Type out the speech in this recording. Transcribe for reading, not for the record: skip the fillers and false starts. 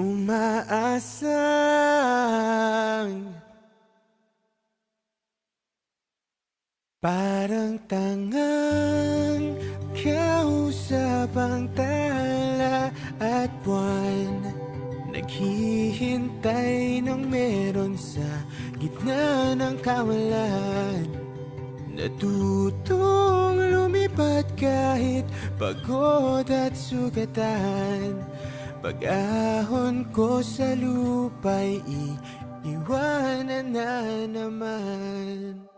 umaasang parang tangang kausap ang tala at buwan, naghihintay ng meron sa gitna ng kawalan. Natutong lumipat kahit pagod at sugatan. Pag-ahon ko sa lupa'y iiwanan na naman.